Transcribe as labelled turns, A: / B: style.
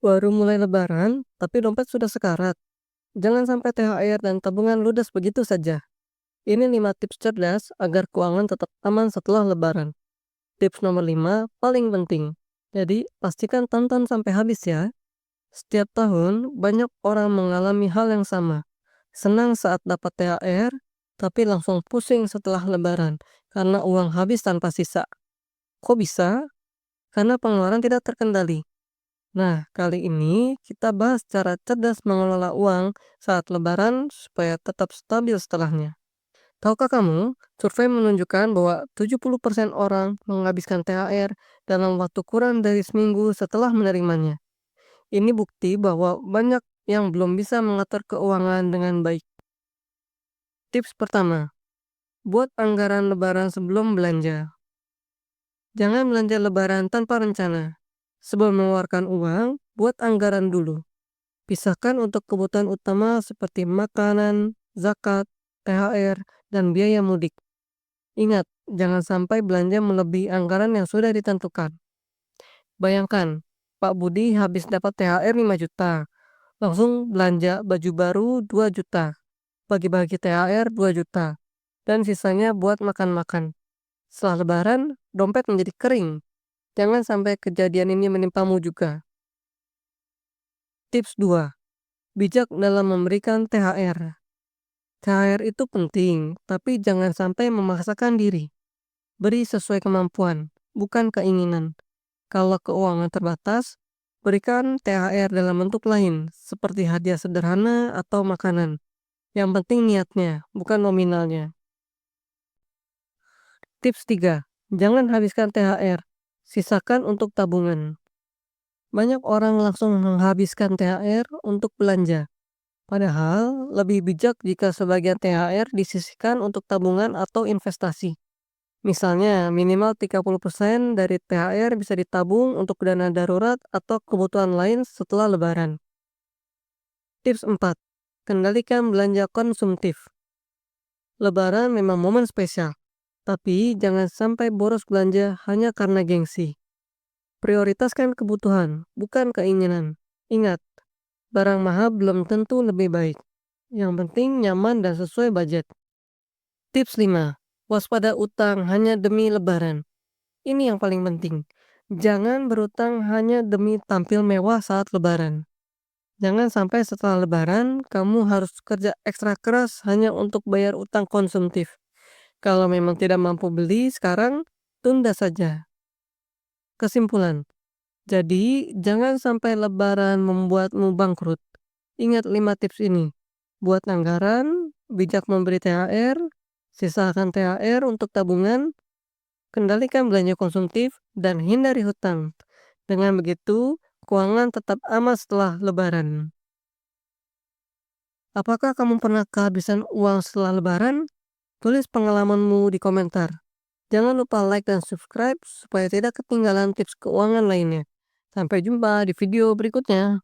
A: Baru mulai lebaran, tapi dompet sudah sekarat. Jangan sampai THR dan tabungan ludes begitu saja. Ini 5 tips cerdas agar keuangan tetap aman setelah lebaran. Tips nomor 5 paling penting. Jadi, pastikan tonton sampai habis ya. Setiap tahun, banyak orang mengalami hal yang sama. Senang saat dapat THR, tapi langsung pusing setelah lebaran karena uang habis tanpa sisa. Kok bisa? Karena pengeluaran tidak terkendali. Nah, kali ini kita bahas cara cerdas mengelola uang saat lebaran supaya tetap stabil setelahnya. Tahukah kamu, survei menunjukkan bahwa 70% orang menghabiskan THR dalam waktu kurang dari seminggu setelah menerimanya. Ini bukti bahwa banyak yang belum bisa mengatur keuangan dengan baik. Tips pertama, buat anggaran lebaran sebelum belanja. Jangan belanja lebaran tanpa rencana. Sebelum mengeluarkan uang, buat anggaran dulu. Pisahkan untuk kebutuhan utama seperti makanan, zakat, THR, dan biaya mudik. Ingat, jangan sampai belanja melebihi anggaran yang sudah ditentukan. Bayangkan, Pak Budi habis dapat THR 5 juta, langsung belanja baju baru 2 juta, bagi-bagi THR 2 juta, dan sisanya buat makan-makan. Setelah lebaran, dompet menjadi kering. Jangan sampai kejadian ini menimpamu juga. Tips 2. Bijak dalam memberikan THR. THR itu penting, tapi jangan sampai memaksakan diri. Beri sesuai kemampuan, bukan keinginan. Kalau keuangan terbatas, berikan THR dalam bentuk lain, seperti hadiah sederhana atau makanan. Yang penting niatnya, bukan nominalnya. Tips 3. Jangan habiskan THR. Sisakan untuk tabungan. Banyak orang langsung menghabiskan THR untuk belanja. Padahal, lebih bijak jika sebagian THR disisihkan untuk tabungan atau investasi. Misalnya, minimal 30% dari THR bisa ditabung untuk dana darurat atau kebutuhan lain setelah lebaran. Tips 4. Kendalikan belanja konsumtif. Lebaran memang momen spesial, tapi jangan sampai boros belanja hanya karena gengsi. Prioritaskan kebutuhan, bukan keinginan. Ingat, barang mahal belum tentu lebih baik. Yang penting nyaman dan sesuai budget. Tips 5. Waspada utang hanya demi lebaran. Ini yang paling penting. Jangan berutang hanya demi tampil mewah saat lebaran. Jangan sampai setelah lebaran kamu harus kerja ekstra keras hanya untuk bayar utang konsumtif. Kalau memang tidak mampu beli sekarang, tunda saja. Kesimpulan. Jadi, jangan sampai lebaran membuatmu bangkrut. Ingat 5 tips ini. Buat anggaran, bijak memberi THR, sisakan THR untuk tabungan, kendalikan belanja konsumtif, dan hindari hutang. Dengan begitu, keuangan tetap aman setelah lebaran. Apakah kamu pernah kehabisan uang setelah lebaran? Tulis pengalamanmu di komentar. Jangan lupa like dan subscribe supaya tidak ketinggalan tips keuangan lainnya. Sampai jumpa di video berikutnya.